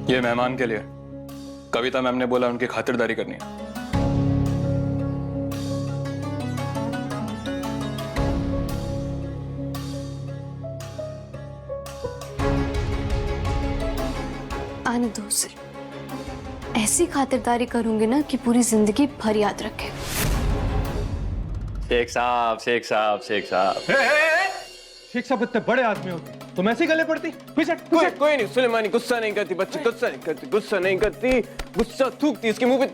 ये मेहमान के लिए। कविता मैम ने बोला उनकी खातिरदारी करनी है। आने दो उसे। ऐसी खातिरदारी करूंगी ना कि पूरी जिंदगी भर याद रखे। शेख साहब, शेख साहब, शेख साहब। शेख साहब इतने बड़े आदमी होते तुम ऐसे गले पड़ती? कोई नहीं, सुलेमानी गुस्सा नहीं करती, बच्ची गुस्सा नहीं करती, गुस्सा नहीं करती, गुस्सा थूकती इसके मुंह पे।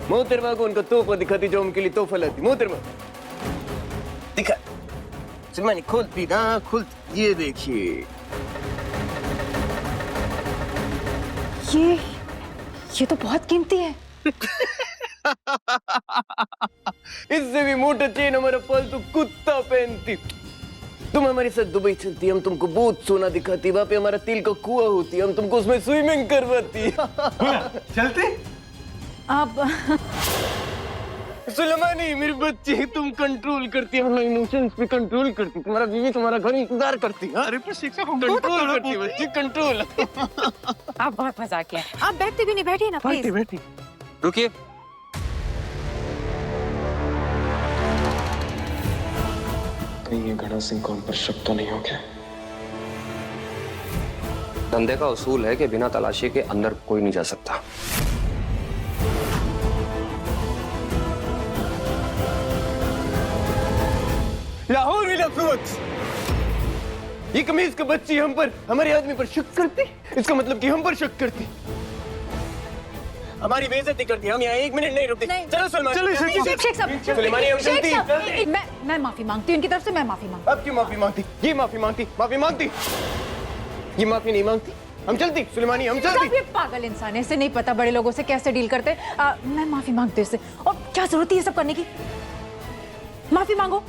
मोहतरमा को उनका तोहफा दिखाती जो उनके लिए तोहफा लाती। मोहतरमा दिखा, सुलेमानी खोलती ना, खुलती। ये देखिए, ये तो बहुत कीमती है। इससे भी मोटा चेन हमारा पालतू कुत्ता पहनती। तुम हमारे साथ दुबई चलती, हम तुमको बहुत सोना दिखाती, वहां पे हमारा तिल का कुआं होती, हम तुमको उसमें स्विमिंग करवाती। चलते अब सुलेमानी मेरी बच्ची, तुम कंट्रोल करती, हमारे इमोशंस पे कंट्रोल करती। तुम्हारा बीवी तुम्हारा घर इंतजार करती है। अरे पर शेख साहब कंट्रोल करती बच्ची, कंट्रोल। आप बहुत मजाक है। आप बैठते भी नहीं, बैठिए ना प्लीज। बैठी रुकिए। कहीं ये घड़ा सिंह को हम पर शक तो नहीं हो गया? धंधे का उसूल है कि बिना तलाशी के अंदर कोई नहीं जा सकता। लाहौर में लफ्ज़। ये कमीज का बच्ची हम पर, हमारे आदमी पर शक करती। इसका मतलब कि हम पर शक करती, हमारी बेइज्जती करती। हम यहाँ 1 मिनट नहीं रुकते। चलो सुलेमानी, शेख सुलेमानी हम चलती। मैं माफी मांगती हूँ, इनकी तरफ से मैं माफी मांगती अब क्यों माफी मांगती? ये माफी मांगती, माफी मांगती। ये माफी नहीं मांगती। हम चलती सुलेमानी, हम हूँ। चलती। ये पागल इंसान है, इसे नहीं पता बड़े लोगों से कैसे डील करते। मैं माफी मांगती हूँ इससे। और क्या जरूरत है ये सब करने की? माफी मांगो।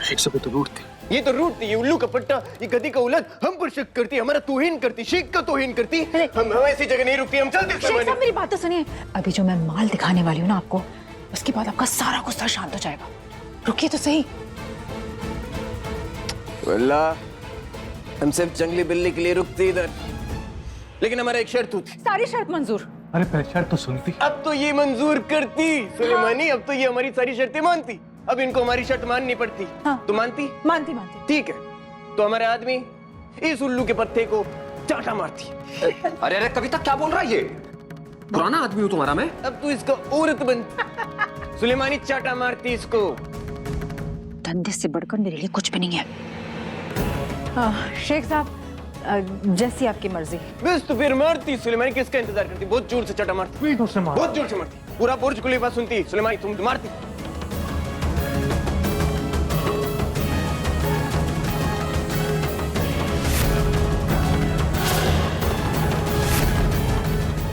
शेख साहब तो रूठती। ये तो रूठती, ये उल्लू का पट्टा, ये गधी का उलट हम पर शक करती, हमारा तौहीन करती, शेख का तौहीन करती। हम ऐसी जगह नहीं रुकती, हम चलते शेख साहब मेरी बात तो सुनिए। अभी जो मैं माल दिखाने वाली हूँ ना आपको, उसके बाद आपका सारा गुस्सा शांत हो जाएगा। रुकिए तो सही। अल्लाह, हम सिर्फ जंगली बिल्ली के लिए रुकते इधर, लेकिन हमारा एक शर्त होती। सारी शर्त मंजूर। अरे पहले शर्त तो सुनती। अब तो ये मंजूर करती सुलेमानी, अब तो ये हमारी सारी शर्तें मानती। अब इनको हमारी शर्त माननी पड़ती। हाँ। तो मानती? मानती। ठीक है, तो हमारे आदमी इस उल्लू के पत्ते को चाटा मारती। अरे अरे कविता क्या बोल रहा है ये? पुराना आदमी हूँ तुम्हारा मैं। अब तू इसका औरत बन। सुलेमानी चाटा मारती इसको। धंधे से बढ़कर मेरे लिए कुछ भी नहीं है। शेख साहब जैसी आपकी मर्जी। बस तो फिर मारती सुलेमानी, किसका इंतजार करती? बहुत जोर से चाटा मारती, बहुत जोर से मारती। पूरा बुर्ज खलीफा सुनती सुलेमानी, तुम तो मारती।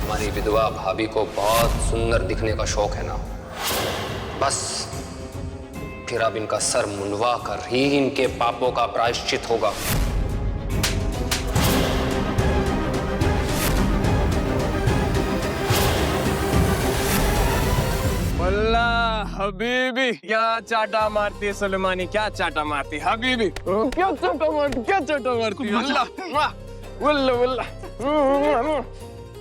हमारी विधवा भाभी को बहुत सुंदर दिखने का शौक है ना, बस फिर अब इनका सर मुंडवा कर ही इनके पापों का प्रायश्चित होगा। अल्लाह हबीबी, क्या चाटा मारती है सुलेमानी, क्या चाटा मारती है हबीबी, क्या चाटा मारती, क्या चाटा मारती है। अल्लाह वल्ला वल्ला।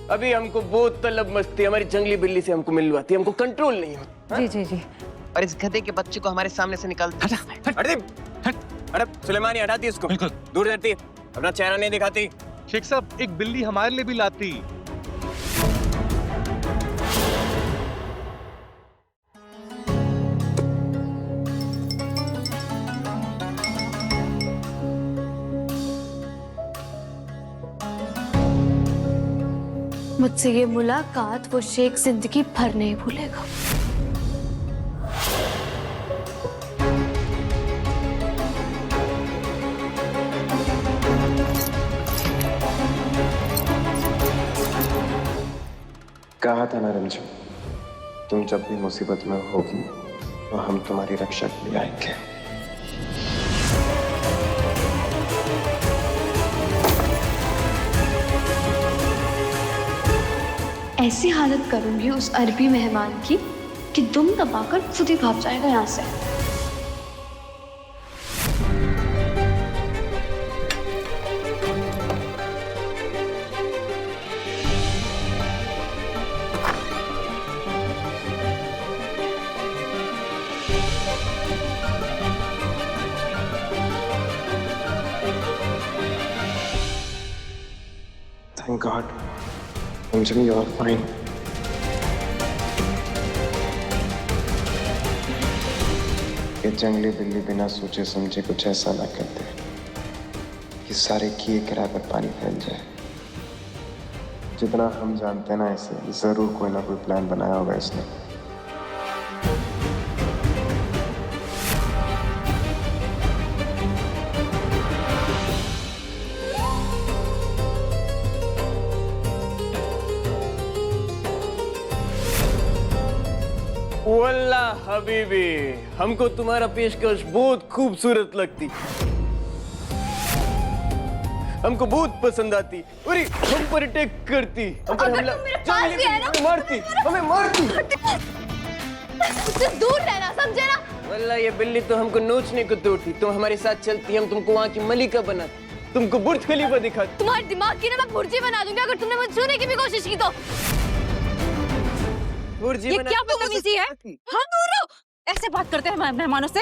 अभी हमको बहुत तलब मस्ती, हमारी जंगली बिल्ली से हमको मिलवाती, हमको कंट्रोल नहीं होता। जी। और इस गधे के बच्चे को हमारे सामने से निकाल। अरे सुलेमानी हटाती इसको, दूर रहती, अपना चेहरा नहीं दिखाती। शेख साहब एक बिल्ली हमारे लिए भी लाती। मुझसे ये मुलाकात वो शेख जिंदगी भर नहीं भूलेगा। कहा था ना रंजू, तुम जब भी मुसीबत में होगी तो हम तुम्हारी रक्षा के लिए आएंगे। ऐसी हालत करूंगी उस अरबी मेहमान की कि दुम दबाकर खुद ही भाग जाएगा यहाँ से। Thank God. Anjali, you are fine. ये जंगली बिल्ली बिना सोचे समझे कुछ ऐसा ना करते कि सारे किए गिरा कर पानी फैल जाए। जितना हम जानते हैं ना, ऐसे जरूर कोई ना कोई प्लान बनाया होगा इसने। वल्ला हबीबी, हमको तुम्हारा पेशकश बहुत खूबसूरत लगती, हमको बहुत पसंद आती। अरे हम पर अटैक करती, हम पर हमला, हमें मारती, हमें मारती। मुझसे दूर रहना, समझे ना? वल्ला ये बिल्ली तो हमको नोचने को तोड़ती। तुम हमारे साथ चलती, हम तुमको वहाँ की मलिका बनाती, तुमको बुर्ज खलीफा दिखाती। तुम्हारे दिमाग की ना मैं भुर्जी बना दूंगी अगर तुमने मुझे छूने की भी कोशिश की तो। ये क्या बदतमीजी है? हाँ, दूर रहो। ऐसे बात करते हैं मेहमानों से?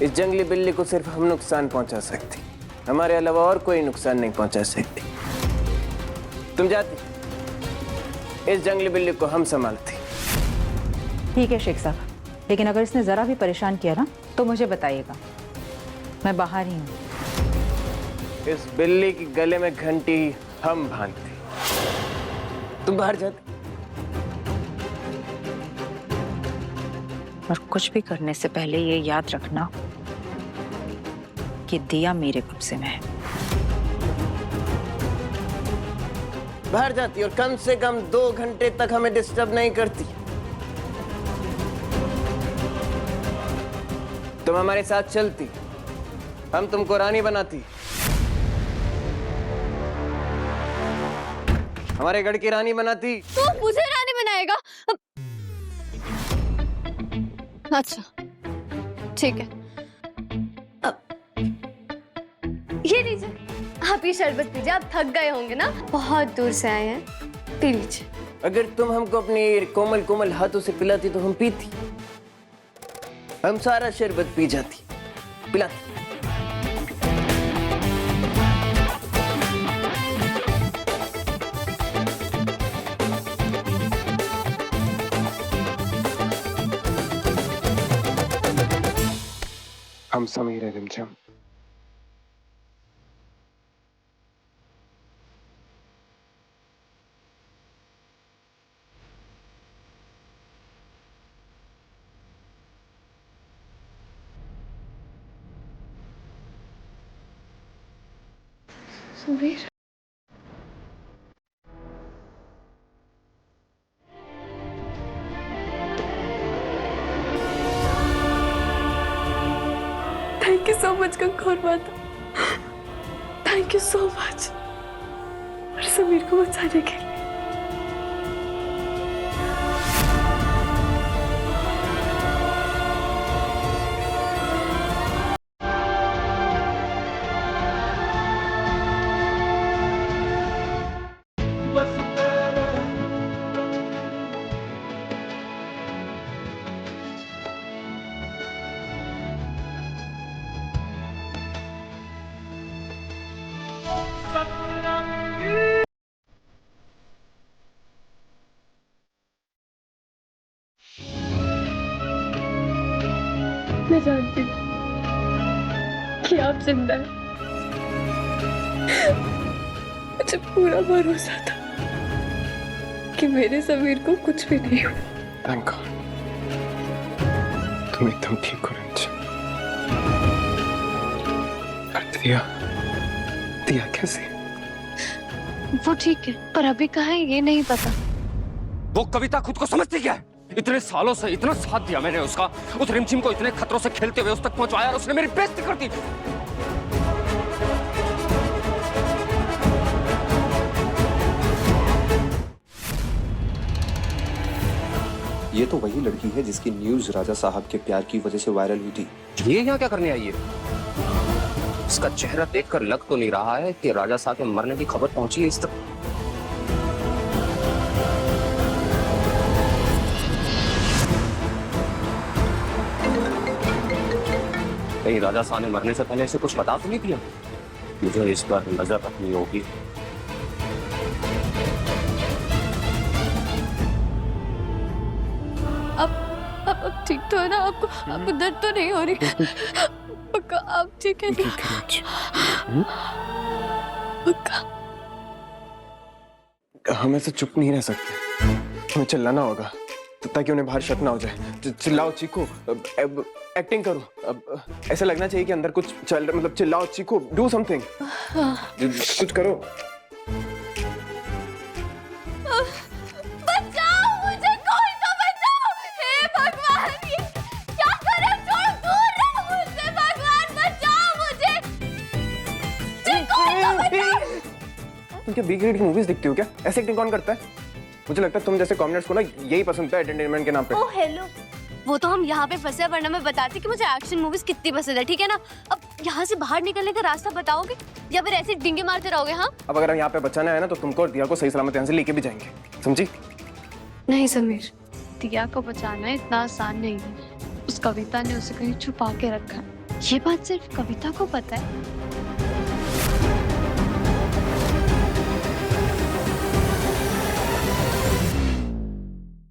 इस जंगली बिल्ली को सिर्फ हम नुकसान पहुंचा सकती, हमारे अलावा और कोई नुकसान नहीं पहुंचा सकती। तुम जाती, इस जंगली बिल्ली को हम संभालती। ठीक है शेख साहब, लेकिन अगर इसने जरा भी परेशान किया ना तो मुझे बताइएगा, मैं बाहर ही हूँ। इस बिल्ली की गले में घंटी हम बांधते, तुम बाहर जाते। और कुछ भी करने से पहले ये याद रखना कि दिया मेरे कब्जे में है। बाहर जाती और कम से कम 2 घंटे तक हमें डिस्टर्ब नहीं करती। तुम हमारे साथ चलती, हम तुमको रानी बनाती, हमारे गढ़ की रानी बनाती। तू मुझे रानी बनाएगा? अच्छा ठीक है। ये लीजिए, आप ये शरबत पीजिए, आप थक गए होंगे ना, बहुत दूर से आए हैं, पी लीजिए। अगर तुम हमको अपने कोमल कोमल हाथों से पिलाती तो हम पीती, हम सारा शरबत पी जाती, पिलाती। हम समीर है Rimjhim. Sameer, thank you so much कंकोर माता, थैंक यू सो मच और समीर को बचाने के लिए। मैं जानती हूँ कि आप जिंदा हैं। मुझे पूरा भरोसा था कि मेरे समीर को कुछ भी नहीं हुआ। Thank God. तुम एकदम ठीक हो रिमझिम। दिया, दिया कैसे? वो ठीक है, पर अभी कहाँ है ये नहीं पता। वो कविता खुद को समझती क्या है? इतने सालों से इतना साथ दिया मैंने उसका, उस रिमझिम को इतने खतरों से खेलते हुए उस तक पहुंचाया और उसने मेरी बेइज्जती कर दी। ये तो वही लड़की है जिसकी न्यूज राजा साहब के प्यार की वजह से वायरल हुई थी। ये यहाँ क्या करने आई है? इसका चेहरा देखकर लग तो नहीं रहा है कि राजा साहब के मरने की खबर पहुंची है इस तक। कहीं राजा साहब ने मरने से पहले ऐसे कुछ बता तो नहीं दिया? मुझे इस बार नजर रखनी होगी। अब ठीक तो है ना? आपको दर्द तो नहीं हो रही? पक्का आप ठीक है ना? पक्का? हम ऐसे चुप नहीं रह सकते, हमें चिल्लाना होगा ताकि उन्हें बाहर शक ना हो जाए। चिल्लाओ, चीखो, एक्टिंग करो। अब ऐसा लगना चाहिए कि अंदर कुछ चल रहा, मतलब चिल्लाओ, चीखो, डू समथिंग, कुछ करो। बचाओ मुझे, कोई तो बचाओ! हे भगवान, ये क्या कर रहे हो? छोड़ो, दूर रहो मुझसे, भगवान बचाओ मुझे! कोई तो बचाओ! तुम क्या बी ग्रेड की मूवीज देखती हो क्या? ऐसे एक्टिंग कौन करता है? मुझे लगता है तुम जैसे कॉमनर्स को ना यही पसंद है एंटरटेनमेंट के नाम पे। ओह हेलो, वो तो हम यहाँ पे फंसे, वरना मैं बताती कि मुझे एक्शन मूवीज कितनी पसंद है, ठीक है ना? अब यहाँ से बाहर निकलने का रास्ता बताओगे या फिर ऐसे डिंगे मारते रहोगे? हाँ, अब अगर हम यहाँ पे बचाना है ना तो तुमको और दिया को सही सलामत यहाँ से लेके भी जाएंगे, समझी? नहीं समीर, दिया को बचाना इतना आसान नहीं है। उस कविता ने उसे कहीं छुपा के रखा है। ये बात सिर्फ कविता को पता है।